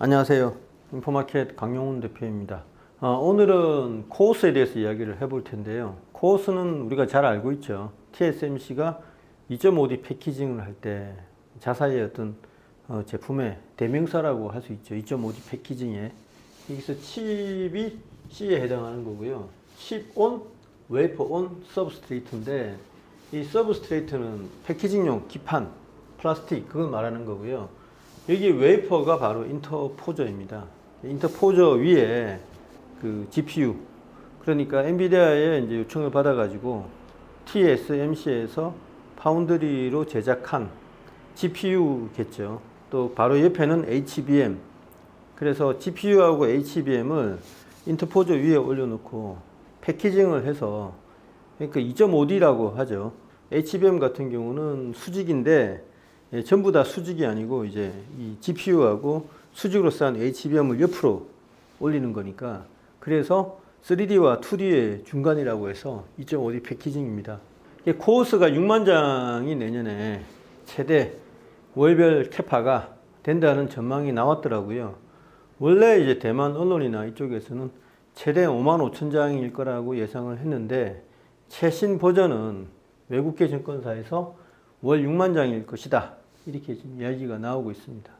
안녕하세요. 인포마켓 강용훈 대표입니다. 오늘은 코오스에 대해서 이야기를 해볼 텐데요. 코오스는 우리가 잘 알고 있죠. TSMC가 2.5D 패키징을 할 때 자사의 어떤 제품의 대명사라고 할 수 있죠. 2.5D 패키징에 여기서 칩이 C에 해당하는 거고요. 칩 온, 웨이퍼 온, 서브스트레이트인데 이 서브스트레이트는 패키징용 기판, 플라스틱 그걸 말하는 거고요. 여기 웨이퍼가 바로 인터포저입니다. 인터포저 위에 그 GPU, 그러니까 엔비디아의 이제 요청을 받아가지고 TSMC에서 파운드리로 제작한 GPU겠죠. 또 바로 옆에는 HBM. 그래서 GPU하고 HBM을 인터포저 위에 올려놓고 패키징을 해서, 그러니까 2.5D라고 하죠. HBM 같은 경우는 수직인데 전부 다 수직이 아니고 이제 이 GPU하고 수직으로 쌓은 HBM을 옆으로 올리는 거니까, 그래서 3D와 2D의 중간이라고 해서 2.5D 패키징입니다. 코어스가 6만 장이 내년에 최대 월별 캐파가 된다는 전망이 나왔더라고요. 원래 이제 대만 언론이나 이쪽에서는 최대 5만 5천 장일 거라고 예상을 했는데, 최신 버전은 외국계 증권사에서 월 6만 장일 것이다, 이렇게 지금 이야기가 나오고 있습니다.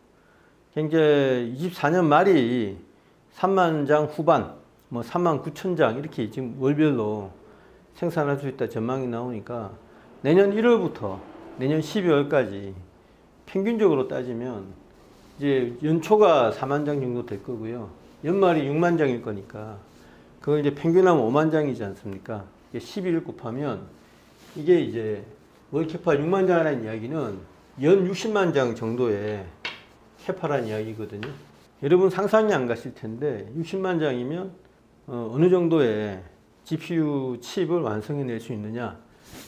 현재 24년 말이 3만 장 후반, 3만 9천 장 이렇게 지금 월별로 생산할 수 있다 전망이 나오니까, 내년 1월부터 내년 12월까지 평균적으로 따지면 이제 연초가 4만 장 정도 될 거고요. 연말이 6만 장일 거니까 그걸 이제 평균하면 5만 장이지 않습니까? 12를 곱하면 이게 이제 월 캐파 6만 장이라는 이야기는 연 60만 장 정도의 캐파라는 이야기거든요. 여러분 상상이 안 가실 텐데 60만 장이면 어느 정도의 GPU 칩을 완성해낼 수 있느냐.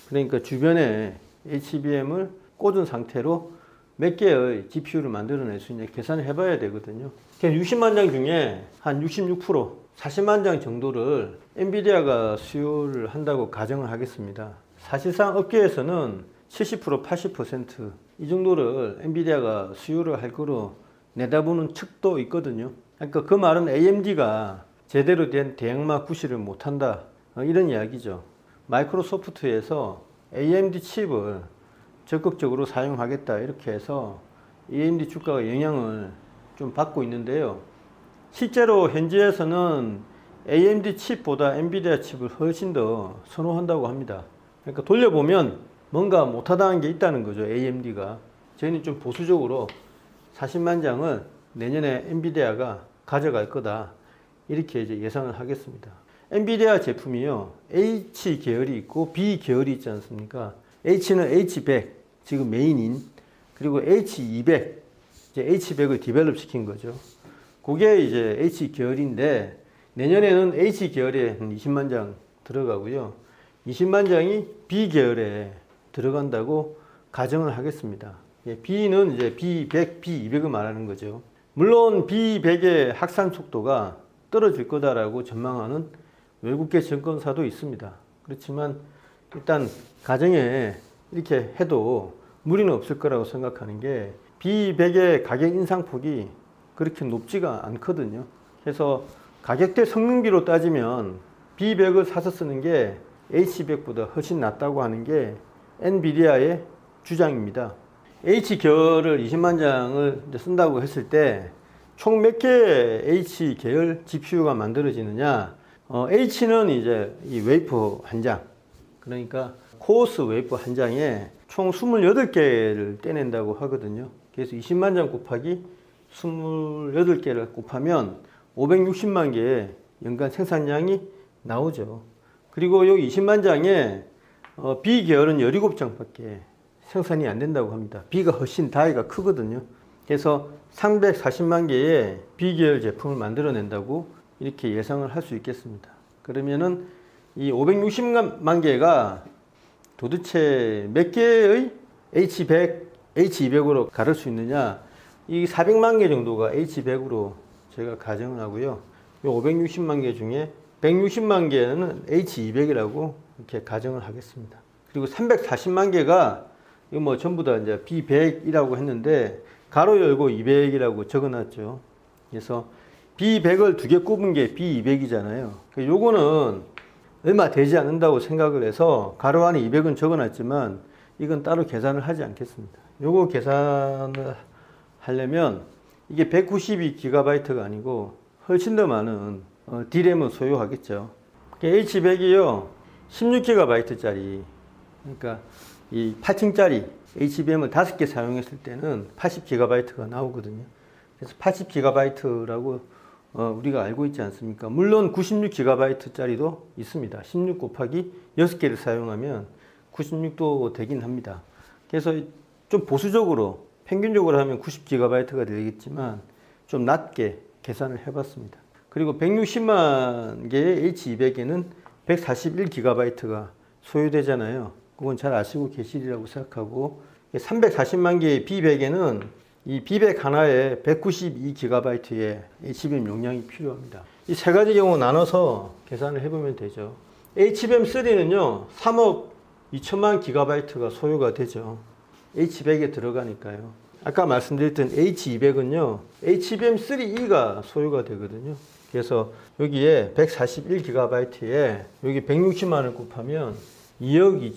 그러니까 주변에 HBM을 꽂은 상태로 몇 개의 GPU를 만들어낼 수 있냐 계산을 해봐야 되거든요. 60만 장 중에 한 66%, 40만 장 정도를 엔비디아가 수요를 한다고 가정을 하겠습니다. 사실상 업계에서는 70%, 80% 이 정도를 엔비디아가 수요를 할 거로 내다보는 측도 있거든요. 그러니까 그 말은 AMD가 제대로 된 대형마 구실을 못한다, 이런 이야기죠. 마이크로소프트에서 AMD 칩을 적극적으로 사용하겠다 이렇게 해서 AMD 주가가 영향을 좀 받고 있는데요. 실제로 현지에서는 AMD 칩보다 엔비디아 칩을 훨씬 더 선호한다고 합니다. 그러니까 돌려보면 뭔가 못하다는 게 있다는 거죠, AMD가. 저희는 좀 보수적으로 40만 장을 내년에 엔비디아가 가져갈 거다, 이렇게 이제 예상을 하겠습니다. 엔비디아 제품이요, H 계열이 있고 B 계열이 있지 않습니까? H는 H100, 지금 메인인, 그리고 H200, 이제 H100을 디벨롭 시킨 거죠. 그게 이제 H 계열인데, 내년에는 H 계열에 한 20만 장 들어가고요. 20만 장이 B 계열에 들어간다고 가정을 하겠습니다. B는 이제 B100, B200을 말하는 거죠. 물론 B100의 확산 속도가 떨어질 거다라고 전망하는 외국계 증권사도 있습니다. 그렇지만 일단 가정에 이렇게 해도 무리는 없을 거라고 생각하는 게, B100의 가격 인상폭이 그렇게 높지가 않거든요. 그래서 가격대 성능비로 따지면 B100을 사서 쓰는 게 H100보다 훨씬 낫다고 하는 게 엔비디아의 주장입니다. H 계열을 20만 장을 쓴다고 했을 때 총 몇 개의 H 계열 GPU가 만들어지느냐? H는 이제 이 웨이퍼 한 장, 그러니까 코어스 웨이퍼 한 장에 총 28개를 떼낸다고 하거든요. 그래서 20만 장 곱하기 28개를 곱하면 560만 개의 연간 생산량이 나오죠. 그리고 여기 20만 장에 B 계열은 17장밖에 생산이 안 된다고 합니다. B가 훨씬 다이가 크거든요. 그래서 340만 개의 B 계열 제품을 만들어낸다고 이렇게 예상을 할 수 있겠습니다. 그러면은 이 560만 개가 도대체 몇 개의 H100, H200으로 가를 수 있느냐? 이 400만 개 정도가 H100으로 제가 가정을 하고요. 이 560만 개 중에 160만 개는 H200이라고 이렇게 가정을 하겠습니다. 그리고 340만 개가 이거 뭐 전부 다 이제 B100이라고 했는데 가로 열고 200이라고 적어놨죠. 그래서 B100을 두 개 꼽은 게 B200이잖아요. 요거는 얼마 되지 않는다고 생각을 해서 가로 안에 200은 적어놨지만 이건 따로 계산을 하지 않겠습니다. 요거 계산을 하려면 이게 192GB가 아니고 훨씬 더 많은 D램을 소유하겠죠. H100이요 16GB짜리, 그러니까 이 8층짜리 HBM을 5개 사용했을 때는 80GB가 나오거든요. 그래서 80GB라고 우리가 알고 있지 않습니까? 물론 96GB짜리도 있습니다. 16 곱하기 6개를 사용하면 96도 되긴 합니다. 그래서 좀 보수적으로 평균적으로 하면 90GB가 되겠지만 좀 낮게 계산을 해봤습니다. 그리고 160만 개의 H200에는 141GB가 소요되잖아요. 그건 잘 아시고 계시리라고 생각하고, 340만 개의 B100에는 이 B100 하나에 192GB의 HBM 용량이 필요합니다. 이 세 가지 경우 나눠서 계산을 해보면 되죠. HBM3는요 3억 2천만 기가바이트가 소요가 되죠. H100에 들어가니까요. 아까 말씀드렸던 H200은요 HBM3E가 소요가 되거든요. 그래서 여기에 141GB에 여기 160만을 곱하면 2억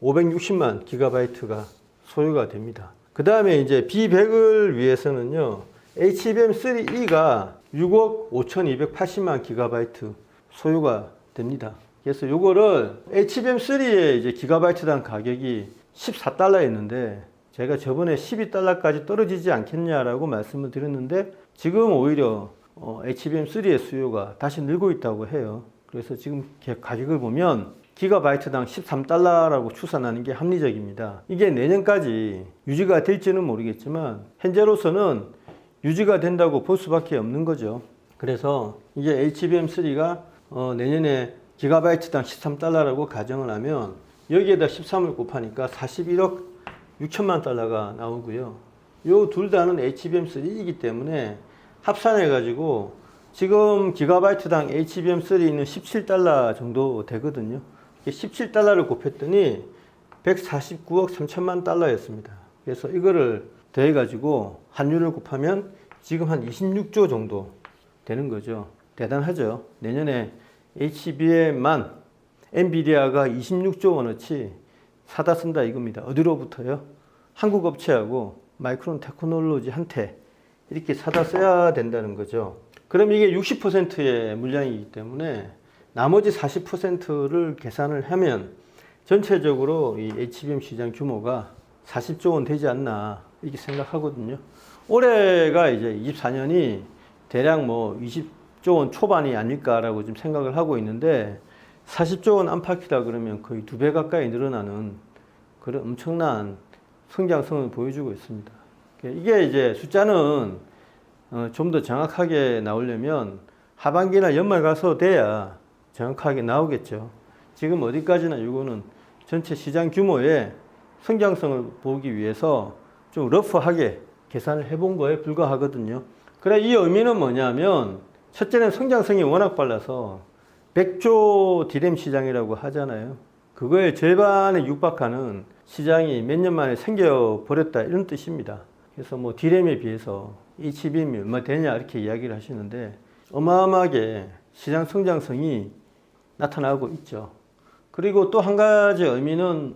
2,560만 기가바이트가 소요가 됩니다. 그 다음에 이제 B100을 위해서는요 HBM3E가 6억 5,280만 기가바이트 소요가 됩니다. 그래서 요거를 HBM3의 이제 기가바이트당 가격이 14달러였는데 제가 저번에 12달러까지 떨어지지 않겠냐라고 말씀을 드렸는데 지금 오히려 HBM3의 수요가 다시 늘고 있다고 해요. 그래서 지금 가격을 보면 기가바이트당 13달러라고 추산하는 게 합리적입니다. 이게 내년까지 유지가 될지는 모르겠지만 현재로서는 유지가 된다고 볼 수밖에 없는 거죠. 그래서 이게 HBM3가 내년에 기가바이트당 13달러라고 가정을 하면 여기에다 13을 곱하니까 41억 6천만 달러가 나오고요. 요 둘 다는 HBM3이기 때문에 합산해 가지고 지금 기가바이트당 HBM3는 17달러 정도 되거든요. 17달러를 곱했더니 149억 3천만 달러였습니다. 그래서 이거를 더해 가지고 환율을 곱하면 지금 한 26조 정도 되는 거죠. 대단하죠. 내년에 HBM만 엔비디아가 26조 원어치 사다 쓴다 이겁니다. 어디로부터요? 한국 업체하고 마이크론 테크놀로지한테 이렇게 사다 써야 된다는 거죠. 그럼 이게 60%의 물량이기 때문에 나머지 40%를 계산을 하면 전체적으로 이 HBM 시장 규모가 40조 원 되지 않나 이렇게 생각하거든요. 올해가 이제 24년이 대략 뭐 20조 원 초반이 아닐까라고 좀 생각을 하고 있는데 40조 원 안팎이다 그러면 거의 2배 가까이 늘어나는 그런 엄청난 성장성을 보여주고 있습니다. 이게 이제 숫자는 좀 더 정확하게 나오려면 하반기나 연말 가서 돼야 정확하게 나오겠죠. 지금 어디까지나 이거는 전체 시장 규모의 성장성을 보기 위해서 좀 러프하게 계산을 해본 거에 불과하거든요. 그래 이 의미는 뭐냐면 첫째는 성장성이 워낙 빨라서 100조 D램 시장이라고 하잖아요. 그거의 절반에 육박하는 시장이 몇 년 만에 생겨버렸다 이런 뜻입니다. 그래서 뭐 D램에 비해서 HBM이 얼마 되냐 이렇게 이야기를 하시는데 어마어마하게 시장 성장성이 나타나고 있죠. 그리고 또 한 가지 의미는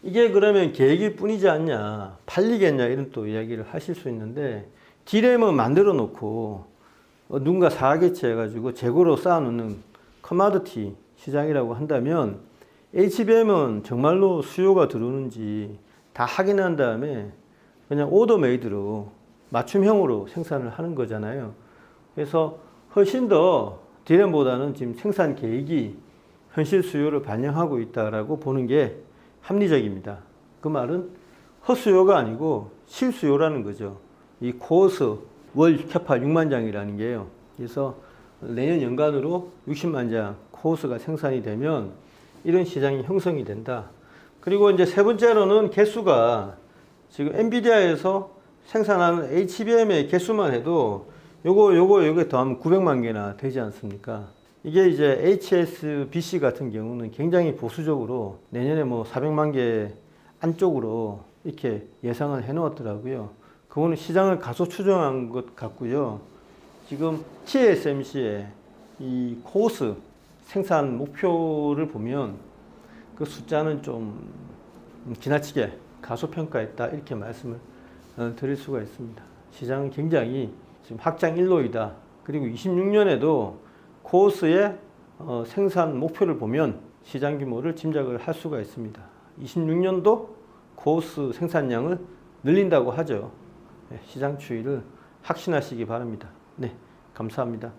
이게 그러면 계획일 뿐이지 않냐 팔리겠냐 이런 또 이야기를 하실 수 있는데 D램은 만들어 놓고 누군가 사겠지 해가지고 재고로 쌓아놓는 커머디티 시장이라고 한다면 HBM은 정말로 수요가 들어오는지 다 확인한 다음에 그냥 오더 메이드로 맞춤형으로 생산을 하는 거잖아요. 그래서 훨씬 더 D램보다는 지금 생산 계획이 현실 수요를 반영하고 있다라고 보는 게 합리적입니다. 그 말은 허수요가 아니고 실수요라는 거죠. 이 코어스 월 캐파 6만 장이라는 게요. 그래서 내년 연간으로 60만 장 코어스가 생산이 되면 이런 시장이 형성이 된다. 그리고 이제 세 번째로는 개수가 지금 엔비디아에서 생산하는 HBM의 개수만 해도 요게 더하면 900만 개나 되지 않습니까? 이게 이제 HSBC 같은 경우는 굉장히 보수적으로 내년에 뭐 400만 개 안쪽으로 이렇게 예상을 해 놓았더라고요. 그거는 시장을 가소 추정한 것 같고요. 지금 TSMC의 이 코스 생산 목표를 보면 그 숫자는 좀 지나치게 가소평가했다 이렇게 말씀을 드릴 수가 있습니다. 시장은 굉장히 지금 확장일로이다. 그리고 26년에도 코스의 생산 목표를 보면 시장 규모를 짐작을 할 수가 있습니다. 26년도 코스 생산량을 늘린다고 하죠. 시장 추이를 확신하시기 바랍니다. 네, 감사합니다.